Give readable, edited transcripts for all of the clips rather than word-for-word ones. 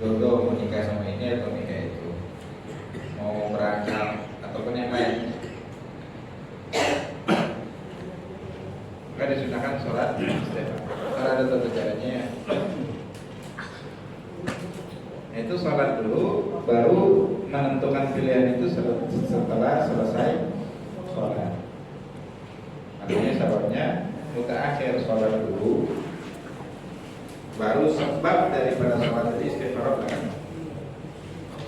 jodoh, mau nikah sama ini atau nikah itu, mau berangkat ataupun yang lain. Maka disunahkan sholat istighfar. Kalau ada tata caranya, itu sholat dulu, baru menentukan pilihan itu setelah selesai sholat. Artinya sababnya mutaakhir sholat dulu, baru sebab daripada sholat itu istighfar kan.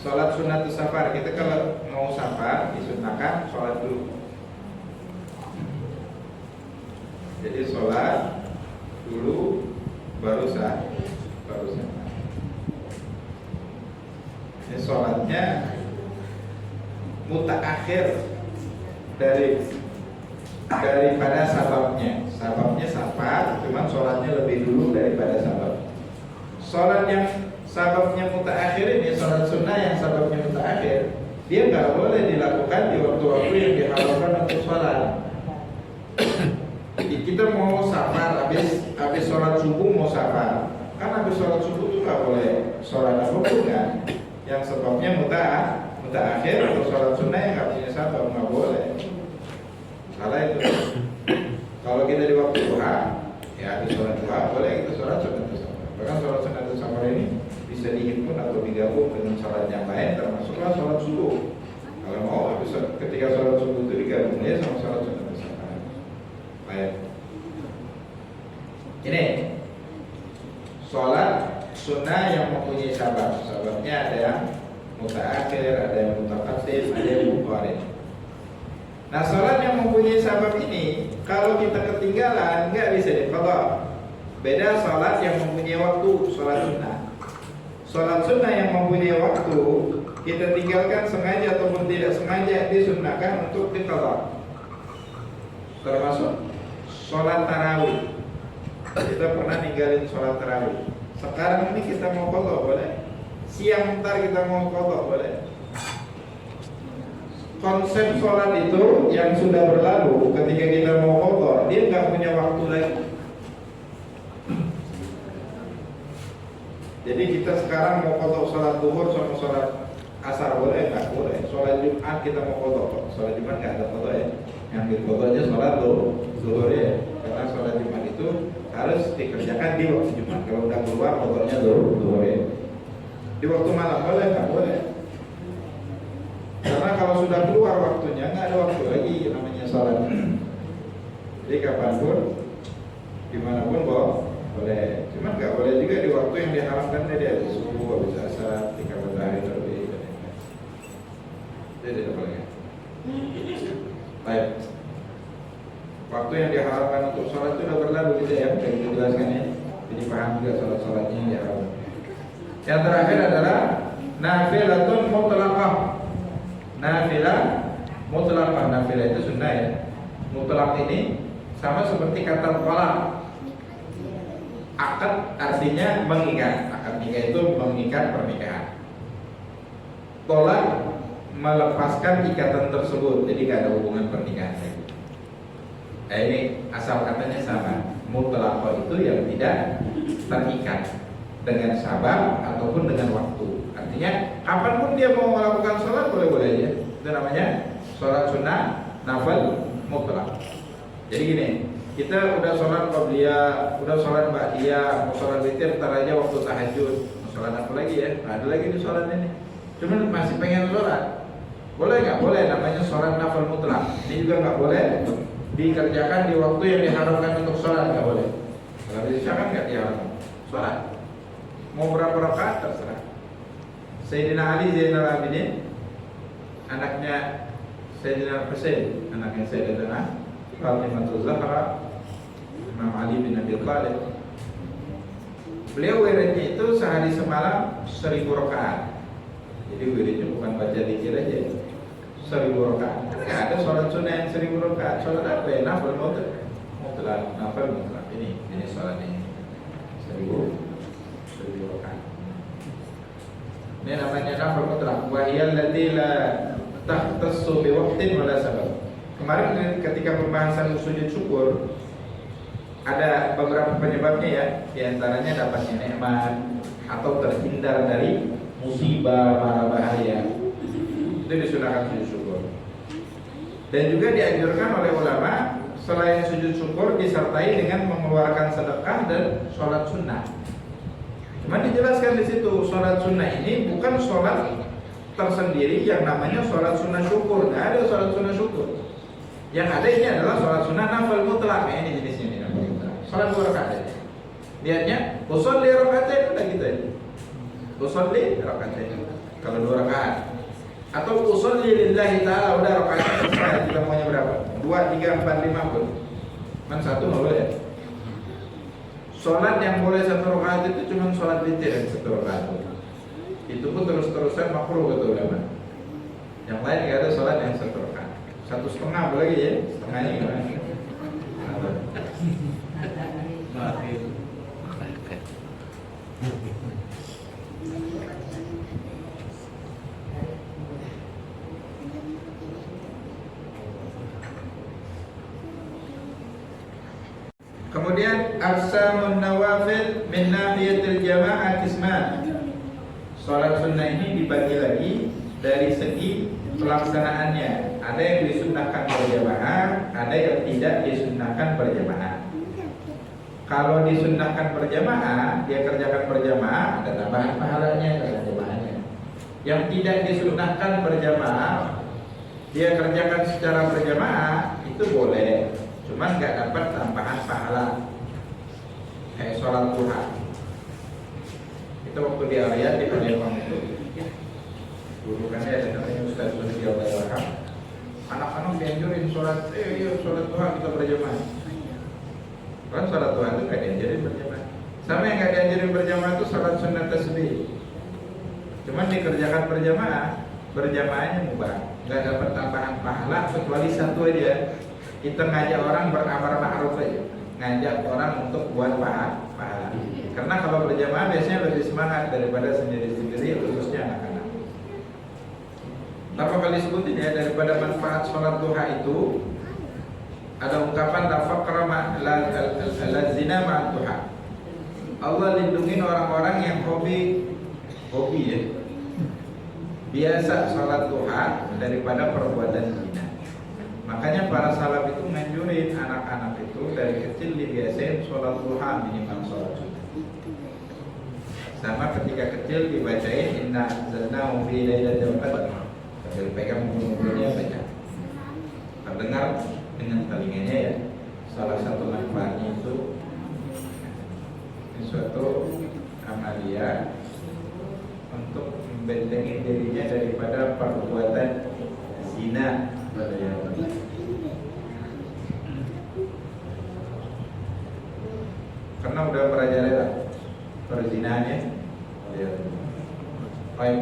Sholat sunnatus safar, kita kalau mau safar disunahkan sholat dulu. Jadi sholat dulu baru sah. Ini sholatnya mutaakhir daripada sababnya. Sababnya safar, cuman sholatnya lebih dulu daripada sabab. Sholat yang sababnya mutaakhir ini, sholat sunnah yang sababnya mutaakhir, dia nggak boleh dilakukan di waktu-waktu yang dihalalkan untuk sholat. Kita mau safar, habis sholat subuh mau safar, kan habis sholat subuh itu nggak boleh sholat apapun kan? Yang sebabnya mutaakhir atau sholat sunnah yang nggak punya sabab, nggak boleh. Salah itu. Kalau kita di waktu duha, ya habis sholat duha boleh kita sholat sunnatus safar. Bahkan sholat sunnatus safar ini bisa dihimpun atau digabung dengan sholat yang lain, termasuklah sholat subuh. Kalau mau ketika sholat subuh itu digabung ya sama sholat sunnatus safar. Baik. Ini sholat sunnah yang mempunyai sabab. Sababnya ada yang mutaakhir, ada yang mutaqaddim, ada yang muqarrin. Nah, sholat yang mempunyai sabab ini kalau kita ketinggalan nggak bisa diqadha. Beda sholat yang mempunyai waktu, sholat sunnah. Sholat sunnah yang mempunyai waktu kita tinggalkan sengaja ataupun tidak sengaja disunnahkan untuk diqadha. Termasuk sholat tarawih. Kita pernah ninggalin sholat tarawih. Sekarang ini kita mau qadha boleh. Siang ntar kita mau qadha boleh. Konsep sholat itu yang sudah berlalu ketika kita mau qadha, dia nggak punya waktu lagi. Jadi kita sekarang mau qadha sholat zuhur sama sholat asar boleh nggak? Boleh. Sholat Jumat kita mau qadha. Sholat Jumat nggak ada qadha ya. Yang qadhanya sholat zuhur ya. Karena sholat Jumat itu harus dikerjakan di waktu Jumat. Kalau udah keluar qadhanya zuhur ya. Di waktu malam boleh nggak? Boleh. Karena kalau sudah keluar waktunya nggak ada waktu lagi namanya sholat. Jadi kapanpun, dimanapun boleh. Cuman nggak boleh juga di waktu yang diharamkan tadi, ada subuh, habis asar, ketika matahari terbit. Jadi tidak boleh. Baik. Waktu yang diharamkan untuk sholat itu sudah berlalu gitu ya, yang kita jelaskan ya. Jadi paham juga sholat-sholatnya yang diharamkan. Yang terakhir adalah nafilatun mutlaqah. Nafilah mutlaqah. Nafilah itu sunnah ya. Mutlaq ini sama seperti kata tolak. Akad artinya mengikat. Akad nikah itu mengikat pernikahan. Tolak melepaskan ikatan tersebut, jadi gak ada hubungan pernikahan lagi. Ini asal katanya sama. Mutlaqah itu yang tidak terikat dengan sabab ataupun dengan waktu. Artinya kapanpun dia mau melakukan sholat boleh-boleh aja. Itu namanya sholat sunnah nafil mutlaq. Jadi gini, kita udah sholat qabliyah, udah sholat ba'diyah, mau sholat witir, ntar aja waktu tahajud, mau sholat apa lagi ya? Ada lagi di sholat ini. Cuman masih pengen sholat, boleh nggak? Boleh, namanya sholat nafil mutlaq. Ini juga nggak boleh dikerjakan di waktu yang diharamkan untuk sholat, nggak boleh. Kalau disyaratkan nggak diharamkan sholat. Mau berapa rakaat terserah. Sayyidina Ali Zainal Abidin, anaknya Sayyidina Husain, anaknya Sayyidina Fatimah Zahra, Imam Ali bin Abi Thalib. Beliau wiridnya itu sehari semalam 1000 rakaat. Jadi wiridnya bukan baca zikir aja, 1000 rakaat. Nggak ada sholat sunnah yang 1000 rakaat. Sholat apa ya? Nafil mutlaq. Nafil mutlaq. Ini sholat ini 1000 rakaat. Ini namanya nafil mutlaq. Wa hiya allati la tahtassu bi waqtin wala sabab. Kemarin ketika pembahasan sujud syukur, Ada beberapa penyebabnya ya. Di antaranya dapatnya nikmat atau terhindar dari musibah, mara bahaya. Itu disunahkan sujud syukur. Dan juga dianjurkan oleh ulama selain sujud syukur disertai dengan mengeluarkan sedekah dan sholat sunnah. Cuma dijelaskan di situ sholat sunnah ini bukan sholat tersendiri yang namanya sholat sunnah syukur. Tidak ada sholat sunnah syukur. Yang ada ini adalah sholat sunnah nafil mutlak. Ini jenisnya ini nafil mutlak. Sholat 2 rakaat aja. Lihatnya, usolli rakaatain udah gitu aja. Usolli rakaatain. Kalau 2 rakaat. Atau usolli lillahi ta'ala udah rakaatnya selesai. Kita maunya berapa? 2, 3, 4, 5 pun. Man 1 nggak boleh. Sholat yang boleh 1 rakaat itu cuma sholat witir yang 1 rakaat. Itu pun terus-terusan makruh kata ulama. Yang lain nggak ada sholat yang 1 rakaat. 1,5 boleh ya? Setengahnya gimana? Kemudian aqsamun nawafil min nahiyatil jamaah qisman. Salat sunnah ini dibagi lagi dari segi pelaksanaannya. Ada yang disunnahkan berjamaah, ada yang tidak disunnahkan berjamaah. Kalau disunnahkan berjamaah, dia kerjakan berjamaah, ada tambahan pahalanya karena jamaahnya. Yang tidak disunnahkan berjamaah, dia kerjakan secara berjamaah, itu boleh. Cuman nggak dapat tambahan pahala kayak sholat duha. Itu waktu di area di Palembang itu dulu kan ada namanya Ustaz Sufi Al-Bayarham. Anak-anak dianjurin sholat sholat duha kita berjamaah. Kan sholat duha itu nggak dianjurin berjamaah. Sama yang nggak dianjurin berjamaah itu sholat sunat tasbih. Cuman dikerjakan berjamaahnya mubah. Nggak dapat tambahan pahala kecuali satu aja. Kita ngajak orang beramar ma'ruf aja, ngajak orang untuk buat pahala. Karena kalau berjamaah biasanya lebih semangat daripada sendiri-sendiri, khususnya anak-anak. Berapa kali sebutin ya, daripada manfaat sholat duha itu ada ungkapan la faqra la zina ma'ad duha. Allah lindungi orang-orang yang hobi ya, biasa sholat duha daripada perbuatan zina. Makanya para salaf itu nganjurin anak-anak itu dari kecil dibiasain sholat duha minimal sholat sunnah. Sama ketika kecil dibacain inna anzalnahu fi lailatul qadr. Sambil pegang mulutnya baca. Terdengar dengan telinganya ya. Salah satu manfaatnya itu suatu amalia untuk membentengi dirinya daripada perbuatan zina. Karena udah merajalela perzinaannya. Baik.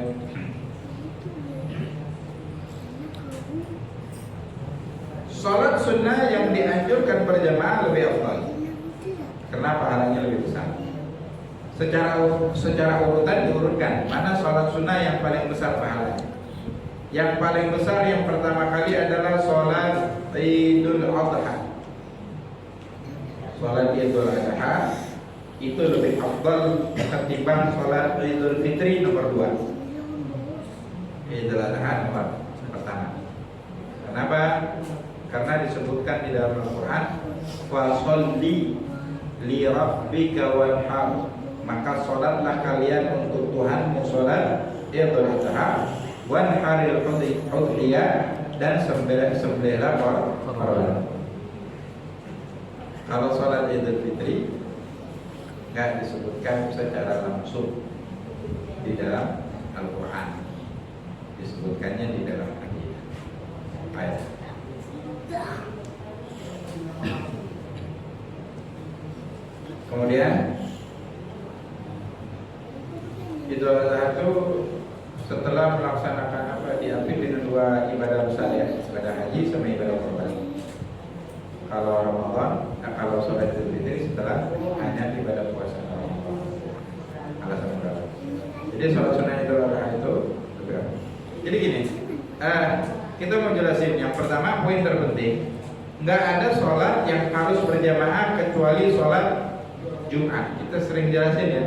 Salat sunnah yang dianjurkan berjamaah lebih afdal. Karena pahalanya lebih besar. Secara urutan diurutkan mana salat sunnah yang paling besar pahalanya. Yang paling besar yang pertama kali adalah sholat Idul Adha. Sholat Idul Adha itu lebih afdal ketimbang sholat Idul Fitri nomor 2. Idul Adha nomor pertama. Kenapa? Karena disebutkan di dalam Al-Quran fasholli li rabbika wanhar, maka sholatlah kalian untuk Tuhanmu sholat Idul Adha wanharil udhiyah, dan sembelihlah korban. Kalau sholat Idul Fitri nggak disebutkan secara langsung di dalam Al-Quran, disebutkannya di dalam ayat. Kemudian Idul Adha itu setelah melaksanakan diambil dengan 2 ibadah besar ya, ibadah haji sama ibadah kurban. Kalau Ramadan, kalau sholat Idul Fitri setelah hanya ibadah puasa Ramadan. Alasan berapa? Jadi sholat sunnah Idul Adha itu berapa? Jadi gini, kita mau jelasin yang pertama poin terpenting. nggak ada sholat yang harus berjamaah kecuali sholat Jumat. Kita sering jelasin ya,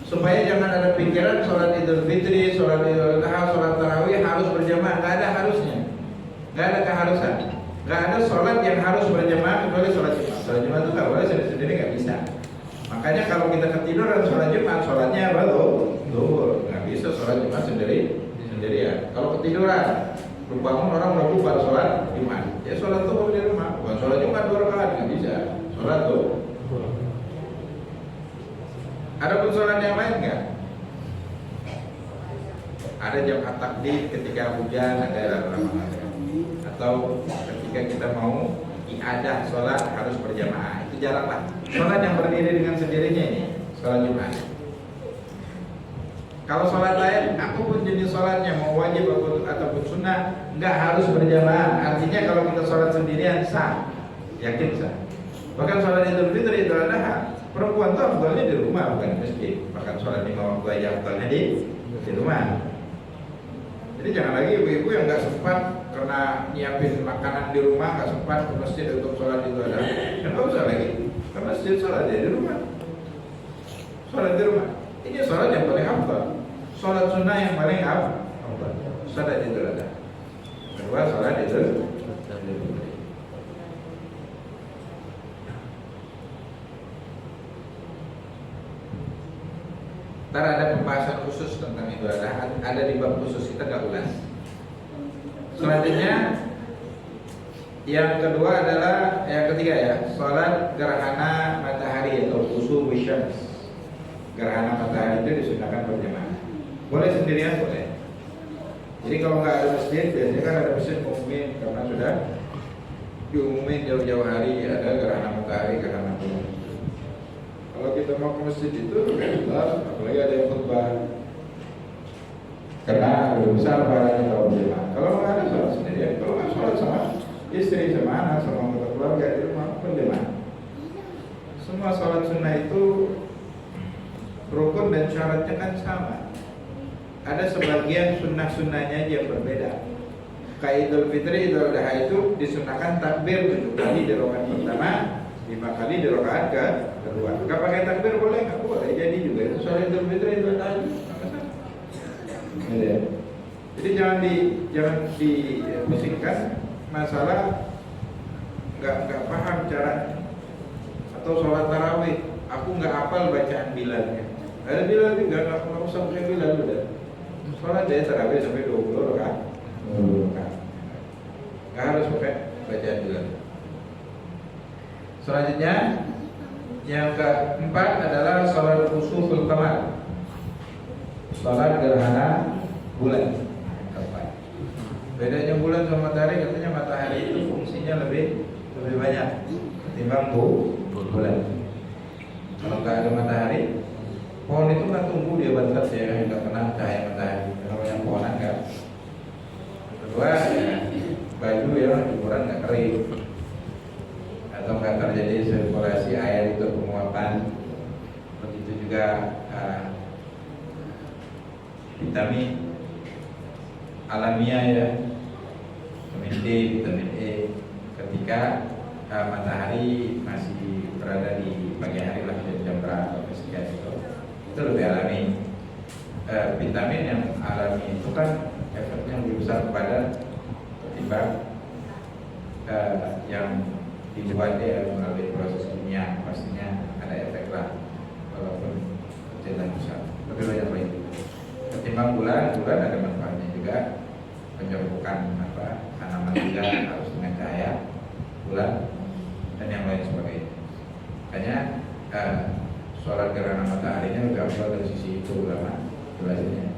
supaya jangan ada pikiran sholat Idul Fitri, sholat Idul Adha, sholat Tarawih harus berjamaah. Nggak ada harusnya, nggak ada keharusan. Nggak ada sholat yang harus berjamaah kecuali sholat Jumat. Sholat Jumat itu nggak boleh sendiri-sendiri, nggak bisa. Makanya kalau kita ketiduran sholat Jumat, sholatnya apa tuh? Zuhur. Nggak bisa sholat Jumat sendirian. Kalau ketiduran, bangun orang udah lupa sholat Jumat, ya sholat tuh di rumah. Bukan sholat Jumat 2 rakaat, nggak bisa. Sholat tuh. Ada pun sholat yang lain nggak? Ada jamaah takdim ketika hujan, ada atau ketika kita mau iadah sholat harus berjamaah, itu jarang lah. Sholat yang berdiri dengan sendirinya ini sholat Jumat. Kalau sholat lain, apapun jenis sholatnya, mau wajib ataupun sunnah, nggak harus berjamaah. Artinya kalau kita sholat sendirian sah, yakin sah. Bahkan sholat Idul Fitri, Idul Adha, perempuan tuh afdalnya di rumah, bukan di masjid. Bahkan sholat 5 waktu aja afdalnya di rumah. Jadi jangan lagi ibu-ibu yang nggak sempat karena nyiapin makanan di rumah, nggak sempat ke masjid untuk sholat Idul Adha. Dan nggak usah lagi ke masjid, sholat di rumah. Sholat di rumah. Ini sholat yang paling afdal. Sholat sunnah yang paling afdal. Sholat Idul Adha. Kedua sholat Idul Fitri. Ntar ada pembahasan khusus tentang Idul Adha, ada di bab khusus, kita nggak ulas. Selanjutnya yang kedua adalah yang ketiga ya, sholat gerhana matahari atau kusuf syams. Gerhana matahari itu disunahkan berjamaah. Boleh sendirian boleh. Jadi kalau nggak ada masjid, biasanya kan ada masjid umumin karena sudah diumumin jauh-jauh hari ada gerhana matahari, gerhana bulan. Kalau kita mau ke masjid itu jelas, apalagi ada yang khutbah, karena lebih besar pahalanya kalau berjamaah. Kalau nggak ada sholat sendirian, kalau nggak sholat sama istri, sama anak, sama anggota keluarga di rumah berjamaah. Semua sholat sunnah itu rukun dan syaratnya kan sama. Ada sebagian sunnah-sunnahnya yang berbeda. Kayak Idul Fitri, Idul Adha itu disunahkan takbir 7 kali di rakaat pertama, 5 kali di rakaat kedua. Gak pakai takbir boleh, nggak boleh. Jadi juga itu sholat Idul Fitri, Idul Adha. Jadi jangan dipusingkan masalah nggak paham cara atau sholat tarawih. Aku nggak hafal bacaan Bilalnya. Ada Bilal juga, nggak usah pakai Bilal udah. Sholat dia tarawih sampai 20 rakaat. Nggak harus pakai bacaan Bilal. Selanjutnya yang keempat adalah sholat kusuful qamar, sholat gerhana bulan. Bedanya bulan sama matahari, katanya matahari itu fungsinya lebih banyak ketimbang bulan. Kalau nggak ada matahari, pohon itu kan tumbuh dia bantet ya, nggak kena cahaya matahari. Kalau yang pohonan nggak. Kedua, ya, baju ya ukuran nggak kering atau nggak terjadi sirkulasi air itu penguapan. Begitu juga vitamin alamiah ya, vitamin D, vitamin E ketika matahari masih berada di pagi hari lah, jam berapa atau sekian itu lebih alami. Vitamin yang alami itu kan efeknya lebih besar kepada ketimbang yang dibuat melalui proses kimia, pastinya ada efek lah walaupun kecil dan besar, lebih banyak lagi ketimbang bulan ada manfaatnya juga, penyembuhan tanaman juga harus dengan cahaya bulan dan yang lain sebagainya. Makanya sholat gerhana mataharinya lebih afdal dari sisi itu ulama jelasinnya.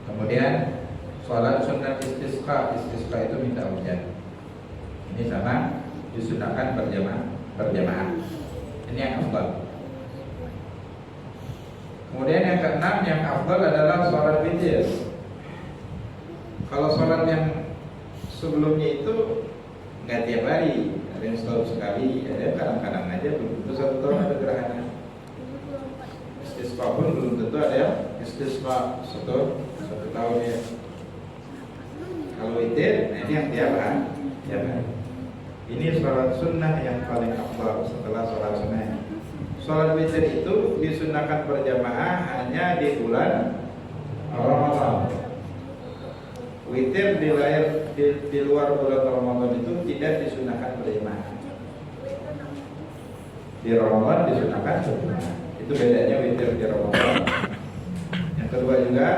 Kemudian sholat sunat istisqa itu minta hujan. Ini sama disunahkan berjamaah. Ini yang afdal. Kemudian yang keenam yang afdal adalah sholat witir. Kalau sholat yang sebelumnya itu nggak tiap hari, ada yang setahun sekali, ada yang kadang-kadang aja, belum tentu 1 tahun ada gerhana. Istisqa pun belum tentu ada yang istisqa 1 tahun ya. Kalau witir, Ini yang tiap hari. Ini sholat sunnah yang paling afdal setelah sholat sunnah. Sholat witir itu disunahkan berjamaah hanya di bulan Ramadan. Witir di luar bulan Ramadan itu tidak disunahkan berjamaah. Di Ramadan disunahkan berjamaah. Itu bedanya witir di Ramadan. Yang kedua juga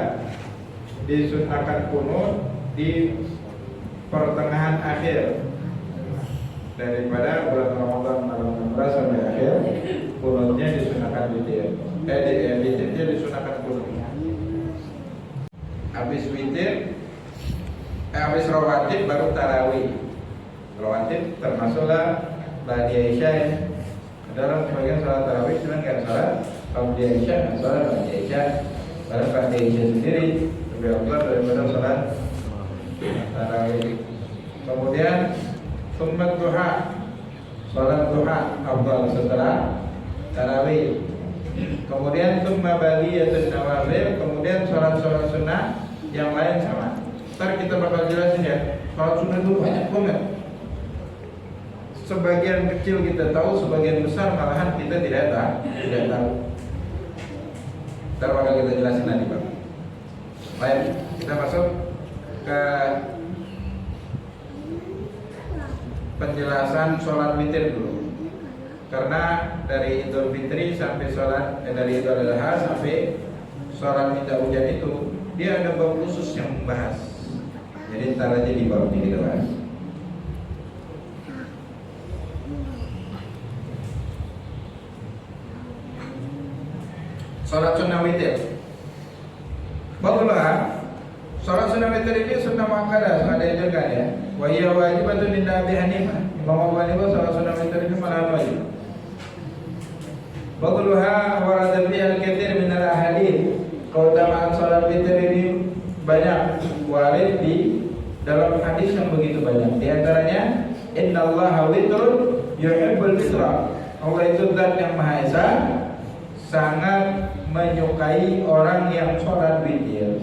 disunahkan kunut di pertengahan akhir daripada bulan Ramadan malam 16 sampai akhir. Kunutnya disunahkan witir. Witirnya disunahkan kunut. Habis witir, habis rawatib baru tarawih. Rawatib termasuklah ba'da isya ya. Dalam sebagian salat tarawih sedang nggak salat ba'da isya, nggak salat ba'da isya. Baru ba'da isya sendiri lebih afdal daripada salat tarawih. Kemudian sunnat duha, salat duha afdal setelah tarawih. Kemudian summa baqiyatun nawafil, kemudian salat sunnah yang lain sama. Ntar kita bakal jelasin ya. Salat sunnah itu banyak banget. Sebagian kecil kita tahu, sebagian besar malahan kita tidak tahu. Ntar bakal kita jelasin nanti Pak. Baik, kita masuk ke penjelasan sholat witir dulu. Karena dari Idul Fitri sampai dari Idul Adha sampai sholat minta hujan itu dia ada bab khusus yang membahas. Jadi ntar aja di bab ini kita bahas. Sholat sunnah witir. Baguslah. Sholat sunnah witir ini sunnah muakkadah, ada yang kan ya. Wa hiya wajibatun li Abi Hanifah. Imam Abu Hanifah sholat sunnah witir ini mana wajib. Baguslah warada bi al-katsir min al-ahadits. Keutamaan sholat witir ini banyak warid di dalam hadis yang begitu banyak. Di antaranya innallaha witrun yuhibbul witra. Allah itu zat yang Maha Esa, sangat menyukai orang yang sholat witir.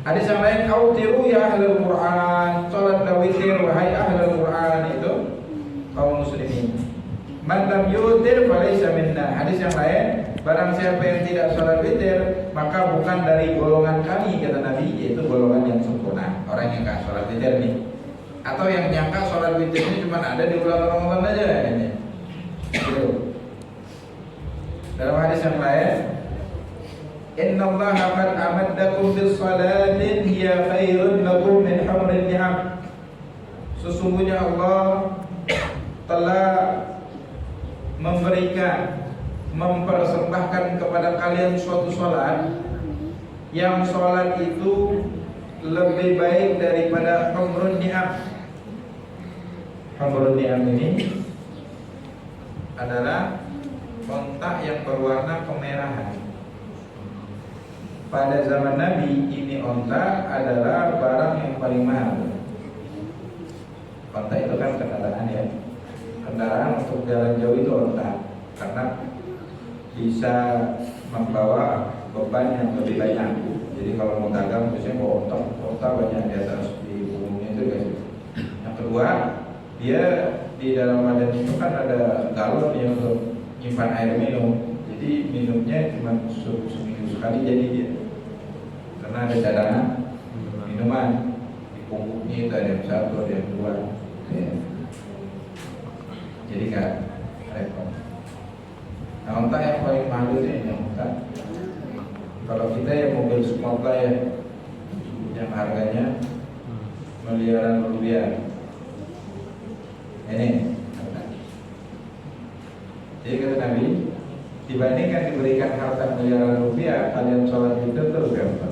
Hadis yang lain, autiru ya ahlul Quran, sholatlah witir wahai ahlul Quran, itu kaum muslimin. Man lam yutir falaysa minna. Hadis yang lain, barang siapa yang tidak sholat witir maka bukan dari golongan kami, kata Nabi, yaitu golongan yang sempurna. Orang yang gak sholat witir nih, atau yang nyangka sholat witir ini cuma ada di bulan Ramadan aja kayaknya. Dalam hadis yang lain, innallaha qad amaddakum bis salatin hiya khairun lakum min humrin ni'am. Sesungguhnya Allah telah mempersembahkan kepada kalian suatu salat yang salat itu lebih baik daripada humrun ni'am. Humrun ni'am ini adalah onta yang berwarna kemerahan. Pada zaman Nabi ini onta adalah barang yang paling mahal. Onta itu kan kendaraan ya. Kendaraan untuk jalan jauh itu onta, karena bisa membawa beban yang lebih banyak. Jadi kalau mau dagang biasanya bawa onta banyak di atas di punggungnya itu guys. Yang kedua, dia di dalam badan itu kan ada galon yang untuk nyimpan air minum. Jadi minumnya cuma seminggu sekali jadi dia. Karena ada cadangan minuman di punggungnya itu ada yang satu, ada yang dua. Ya. Jadi kan repot. Nah, onta yang paling mahal itu ini onta. Kalau kita yang mobil Smokla ya, yang harganya miliaran rupiah. Ini. Jadi kata Nabi, dibandingkan diberikan harta miliaran rupiah, kalian sholat itu lebih apa?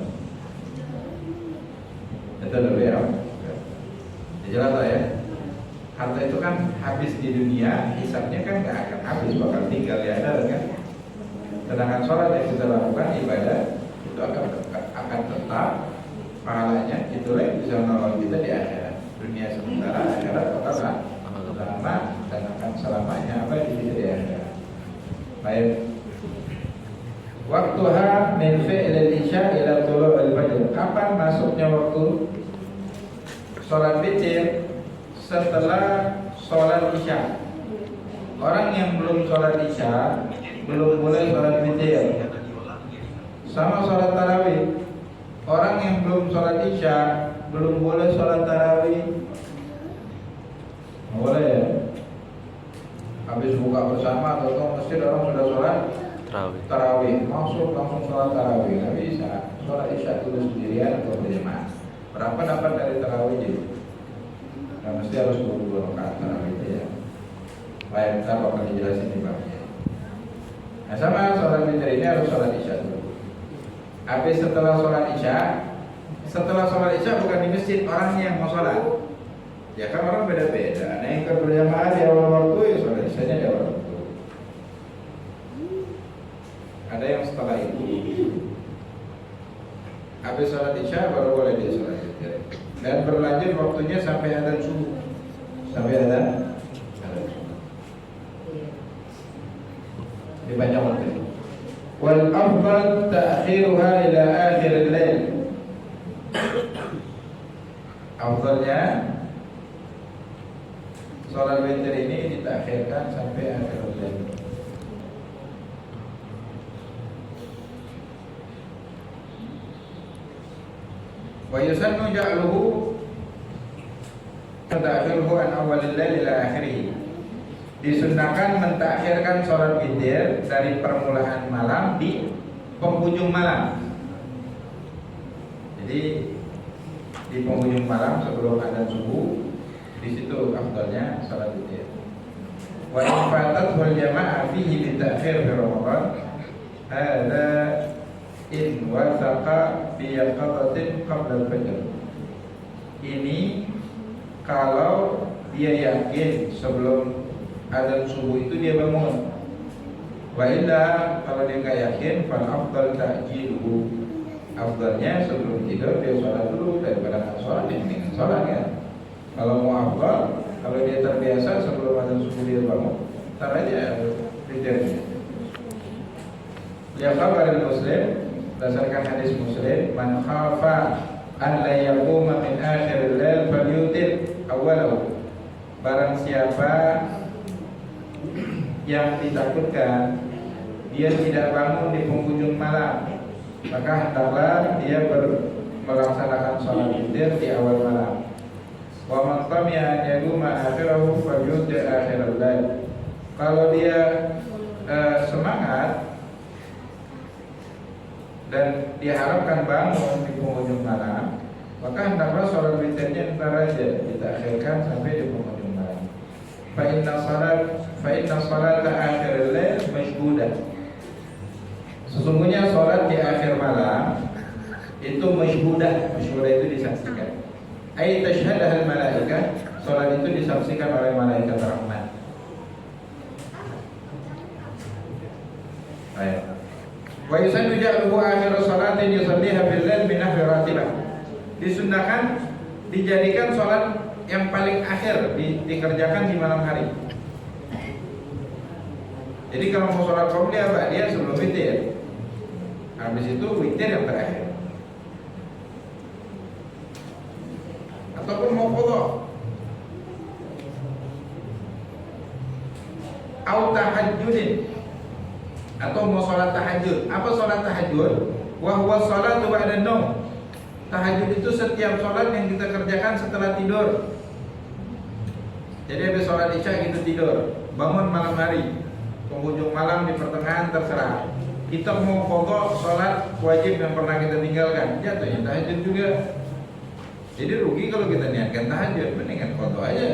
Itu lebih apa? Jelas lah ya. Harta itu kan habis di dunia, hisabnya kan nggak akan habis, bakal tinggal di akhirat kan. Sedangkan sholat yang kita lakukan ibadah itu akan tetap pahalanya, itulah yang bisa menolong kita di akhirat. Dunia sementara, akhirat tetap lama dan akan selamanya apa di akhirat. Baik. Waktuha min fi'lil isya ila tulu'il fajr. Kapan masuknya waktu sholat witir setelah sholat isya. Orang yang belum sholat isya belum boleh sholat witir. Sama sholat tarawih. Orang yang belum sholat isya belum boleh sholat tarawih. Nggak boleh ya. Habis buka bersama atau masjid orang sudah sholat tarawih, masuk langsung sholat tarawih. Nggak bisa. Sholat isya dulu sendirian atau berjamaah. Berapa dapat dari tarawih itu? Nah, mesti harus 22 rakaat tarawih itu ya. Baik, kita akan dijelasin di babnya. Nah, sama sholat witir ini harus sholat isya dulu. Habis setelah sholat isya bukan di masjid orang yang mau sholat. Ya kan orang beda-beda. Nah, yang berjamaah di awal waktu ya sholat isyanya di awal waktu. Ada yang setelah itu. Habis sholat isya baru boleh dia sholat witir. Dan berlanjut waktunya sampai adzan subuh. Sampai adzan subuh. Di banyak waktu. Wal afdal ta'khiruha ila akhir al-lail. Afdalnya sholat witir ini ditakhirkan sampai akhir al-lail. Wa yusannu ja'luhu ta'khiruhu an awal al-lail ila akhirih. Disunnahkan mentakhirkan sholat witir dari permulaan malam di penghujung malam. Jadi di penghujung malam sebelum adzan subuh, di situ afdalnya sholat witir. Wa in fatat wal jamaah fihi bi ta'khir fi Ramadan, hadza in wasaqa bi yaqadatin qabla al-fajr. Ini kalau dia yakin sebelum adzan subuh itu dia bangun. Wa illa kalau dia nggak yakin, fal afdal ta'jiluhu. Afdalnya sebelum tidur dia sholat dulu daripada nggak sholat, dia mendingan sholat ya. Kalau mau afdal, kalau dia terbiasa sebelum adzan subuh dia bangun, tar aja witirnya. Ya kabar Muslim, berdasarkan hadis Muslim, man khafa an la yaquma min akhir al-lail falyutir awwalahu. Barang siapa yang ditakutkan dia tidak bangun di penghujung malam, maka hendaklah dia melaksanakan sholat witir di awal malam. Wa man tami'a an yaquma akhirahu falyutir akhir al-lail. Kalau dia semangat dan diharapkan bangun di penghujung malam, maka hendaklah sholat witirnya ntar aja ditakhirkan sampai di penghujung malam. Fa inna salata akhir al-lail mashhudah. Sesungguhnya sholat di akhir malam itu mashhudah. Mashhudah itu disaksikan. Ai tashhadaha al-malaikah. Sholat itu disaksikan oleh malaikat rahmat. Baik. Wa yusannu ja'luhu akhir salatin yusalliha bil lail min nahwi ratibah. Disunnahkan dijadikan sholat yang paling akhir dikerjakan di malam hari. Jadi kalau mau sholat qobliyah ba'diyah sebelum witir, habis itu witir yang terakhir. Ataupun mau qadha au tahajjudin, atau mau sholat tahajud. Apa sholat tahajud? Wa huwa sholatu ba'da naum. Tahajud itu setiap sholat yang kita kerjakan setelah tidur. Jadi habis sholat isya kita tidur, bangun malam hari, penghujung malam di pertengahan terserah. Kita mau qadha sholat wajib yang pernah kita tinggalkan, jatuhnya tahajud juga. Jadi rugi kalau kita niatkan tahajud, mendingan qadha aja.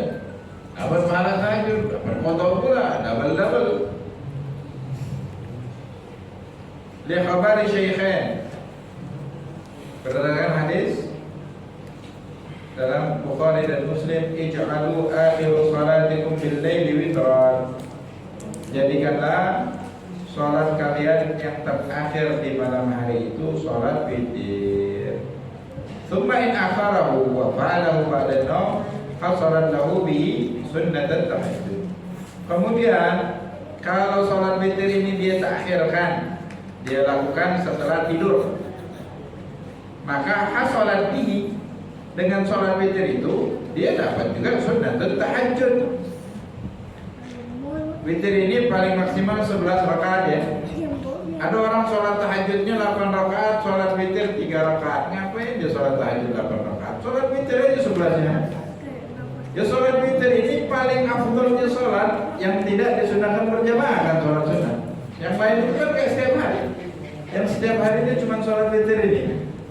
Dapat pahala tahajud, dapat qadha pula, double. Li khabari syaikhain, berdasarkan hadis dalam Bukhari dan Muslim, ij'alu akhir salatikum bil laili witran. Jadikanlah sholat kalian yang terakhir di malam hari itu sholat witir. Tsumma in akharahu wa fa'alahu ba'da naum hasalat lahu bi sunnatan tahajjud. Kemudian kalau sholat witir ini dia takhirkan, dia lakukan setelah tidur, maka hasalat bihi, dengan sholat witir itu dia dapat juga sunnatul tahajud. Witir ini paling maksimal 11 rakaat ya. Ada orang sholat tahajudnya 8 rakaat, sholat witir 3 rakaat. Ngapain dia sholat tahajud 8 rakaat? Sholat witir aja 11-nya. Ya sholat witir ini paling afdolnya sholat yang tidak disunahkan berjamaah kan sholat sunnah. Yang lain itu kan kayak setiap hari. Yang setiap hari ini cuma sholat witir ini.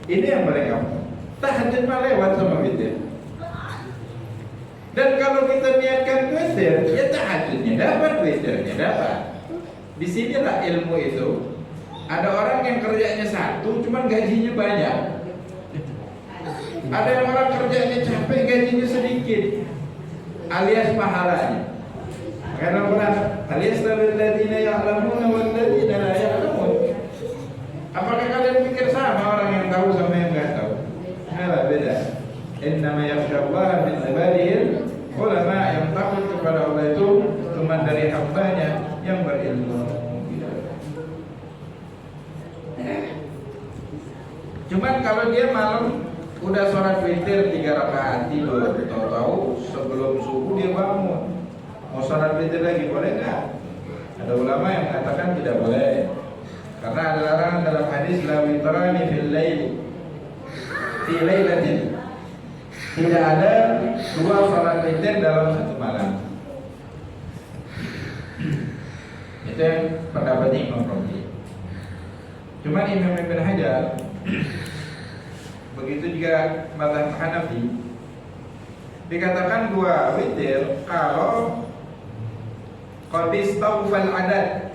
Ini yang paling afdol. Tahajud mah lewat sama witir. Dan kalau kita niatkan witir, ya tahajudnya dapat, witirnya dapat. Di sinilah ilmu itu. Ada orang yang kerjanya satu, cuman gajinya banyak. Ada yang orang kerjanya capek, gajinya sedikit, alias pahalanya. Karena Quran, alias alladziina ya'lamuuna walladziina laa ya'lamuun. Apakah kalian pikir sama orang yang tahu sama yang nggak tahu? Nah, beda. Innama yakhshallaha min ibadihil ulama, yang takut kepada Allah itu cuma dari hambanya yang berilmu. Cuman kalau dia malam udah sholat witir 3 rakaat tidur, tahu-tahu sebelum subuh dia bangun mau sholat witir lagi, boleh nggak? Ada ulama yang mengatakan tidak boleh, karena ada larangan dalam hadis la witrani fil lail fi lailatin. Tidak ada 2 sholat witir dalam satu malam. Itu yang pendapatnya Imam Rabi. Cuman Imam Ibn Hajar, begitu juga mazhab Hanafi, dikatakan 2 witir kalau qadis tawfal adad.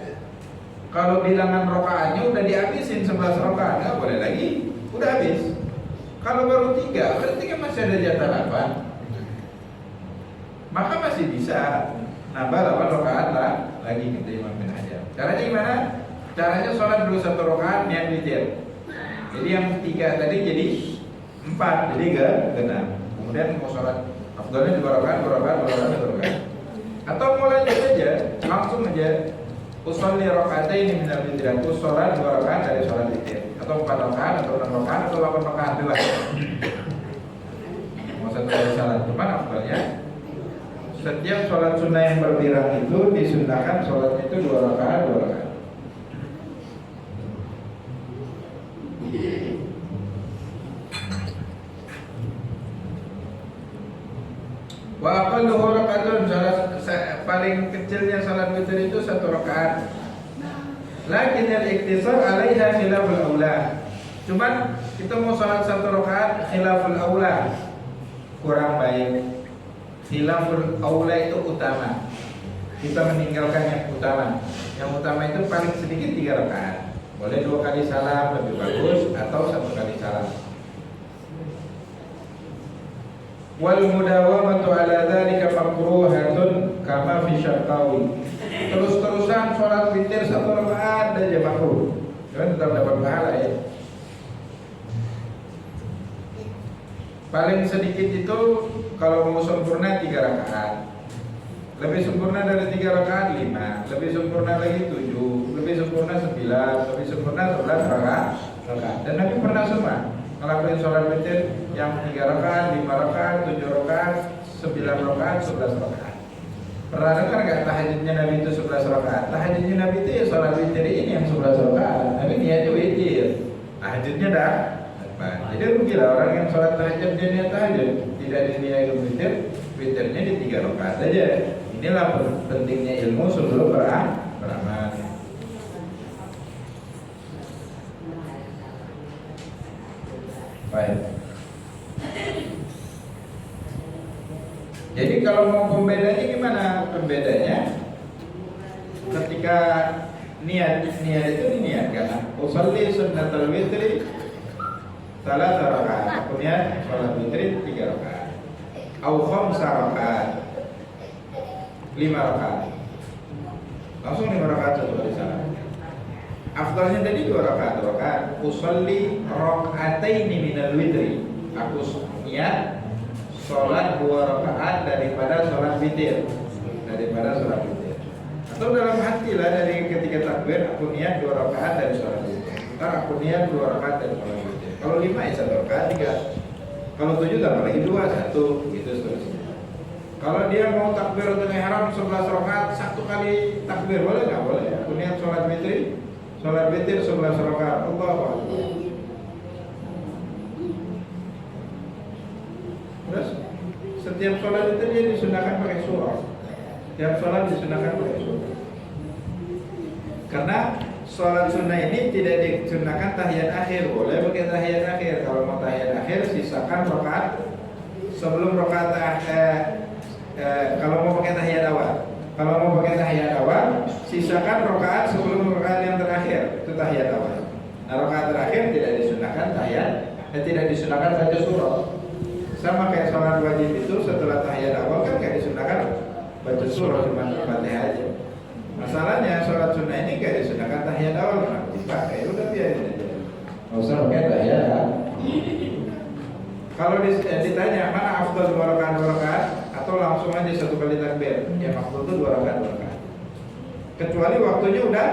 Kalau bilangan rakaatnya udah dihabisin 11 rakaat, nggak boleh lagi, udah habis. Kalau baru 3, berarti kan masih ada jatah 8, maka masih bisa nambah 8 rakaat lah lagi, kata Imam Ibn Hajar. Caranya gimana? Caranya sholat dulu 1 rakaat niat witir. Jadi yang 3 tadi jadi 4, jadi ke 6. Kemudian mau sholat afdalnya 2 rakaat, 2 rakaat, 2 rakaat, 2 rakaat. Atau mulai aja, langsung aja usolli rakaatain minal witir. Aku sholat 2 rakaat dari sholat witir. Atau 4 rakaat, atau 6 rakaat, atau 8 rakaat juga. Mau 1 kali salat. Cuman afdalnya setiap sholat sunnah yang berbirang itu disunnahkan sholatnya itu 2 rakaat, 2 rakaat. Wa aqalluhu rakatun, paling kecilnya salat witir itu 1 rakaat. Lakin al-iktisar 'alaiha khilaful aula. Cuman kita mau salat 1 rakaat khilaful aula, kurang baik. Khilaful aula itu utama. Kita meninggalkan yang utama. Yang utama itu paling sedikit 3 rakaat. Boleh 2 kali salam lebih bagus, atau 1 kali salam. Wal mudawamatu ala dzalika makruhatun kama fi Syarqawi. Terus-terusan sholat witir 1 rakaat aja makruh. Kan tetap dapat pahala ya. Paling sedikit itu kalau mau sempurna 3 rakaat. Lebih sempurna dari 3 rakaat 5, lebih sempurna lagi 7, lebih sempurna 9, lebih sempurna 11 rakaat. Dan Nabi pernah semua ngelakuin sholat witir yang 3 rakaat, 5 rakaat, 7 rakaat, 9 rakaat, 11 rakaat. Pernah dengar gak tahajudnya Nabi itu 11 rakaat? Tahajudnya Nabi itu ya sholat witir ini yang 11 rakaat. Nabi niatnya witir, tahajudnya dah. Jadi rugilah orang yang sholat tahajud dia niat tahajud, tidak diniatin witir, witirnya di 3 rakaat aja. Inilah pentingnya ilmu sebelum beramal. Baik. Jadi kalau mau pembedanya gimana? Pembedanya ketika niat itu diniatkan. Usolli sunnatul witri 3 rakaat. Aku niat sholat witri 3 rakaat. Au 5 rakaat. 5 rakaat. Langsung 5 rakaat 1 kali salam. Afdalnya tadi 2 rakaat. Usolli raka'ataini minal witri. Aku niat sholat 2 rakaat daripada sholat witir. Atau dalam hati lah, dari ketika takbir aku niat 2 rakaat dari sholat witir. Ntar aku niat 2 rakaat dari sholat witir. Kalau 5 ya 1 rakaat 3. Kalau 7 tambah lagi 2, 1 gitu seterusnya. Kalau dia mau takbiratul ihram 11 rakaat, satu kali takbir boleh nggak? Boleh. Aku niat sholat witir 11 rakaat. Allahu Akbar. Terus setiap sholat itu dia disunahkan pakai surah. Setiap sholat disunahkan pakai surah. Karena sholat sunnah ini tidak disunahkan tahiyat akhir. Boleh pakai tahiyat akhir. Kalau mau tahiyat akhir sisakan rakaat sebelum rakaat kalau mau pakai tahiyat awal. Kalau mau pakai tahiyat awal, sisakan rakaat sebelum rakaat yang terakhir. Itu tahiyat awal. Nah, rakaat terakhir tidak disunahkan tidak disunahkan baca surah. Sama kayak sholat wajib itu setelah tahiyat awal kan nggak disunahkan baca surah, cuma Fatihah aja. Masalahnya sholat sunnah ini nggak disunahkan tahiyat awal, kenapa dipakai? Udah biarin aja. Nggak usah pakai tahiyat. Kalau ditanya mana afdal 2 rakaat atau langsung aja 1 kali takbir, ya afdal itu 2 rakaat. Kecuali waktunya udah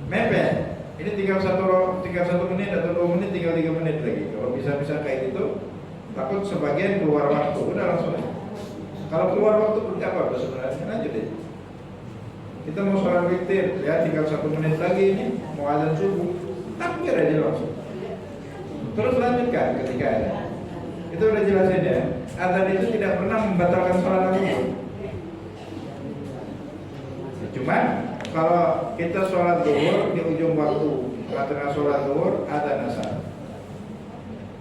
mepet. Ini tinggal 1 menit atau 2 menit, tinggal 3 menit lagi. Kalau bisa kayak gitu, takut sebagian keluar waktu, udah langsung aja. Kalau keluar waktu pun nggak apa-apa sebenarnya, lanjut deh. Kita mau sholat witir, ya tinggal 1 menit lagi ini, mau azan subuh, takbir aja langsung. Terus lanjutkan ketika ada. Itu udah jelasin ya. Azan itu tidak pernah membatalkan sholat apapun. Cuman kalau kita sholat zuhur di ujung waktu, tengah sholat zuhur ada asar.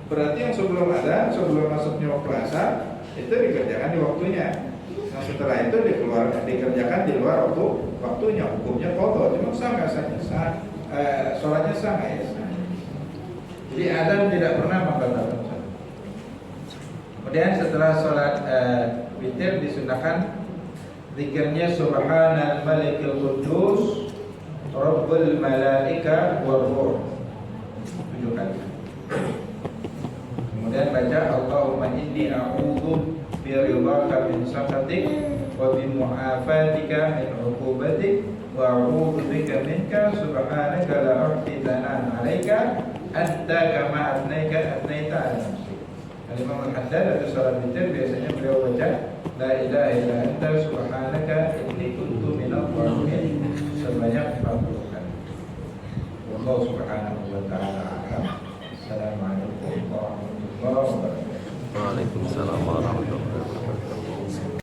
Berarti yang sebelum masuknya waktu asar itu dikerjakan di waktunya. Nah setelah itu dikerjakan di luar waktunya, hukumnya qadha. Cuma sah nggak sah? Sholatnya sah nggak ya? Jadi adzan tidak pernah membatalkan sholat. Kemudian setelah sholat witir disunahkan zikirnya Subhanal Malikil Quddus Rabbul Malaika war Ruh. 7 kali. Kemudian baca Allahumma inni a'udzu biridhaka min sakhatik wa bi mu'afatika min 'uqubatik wa a'udzu bika minka subhanaka la uhsi thanan 'alaika anta kama atnaita 'ala nafsi. Al-Imam Al-Haddad atau salat witir biasanya beliau baca la ilaha illa anta subhanaka inni kuntu minadh dhalimin sebanyak 40 kali. Wallahu subhanahu wa ta'ala a'lam. Assalamualaikum warahmatullahi wabarakatuh. Waalaikumsalam warahmatullahi wabarakatuh.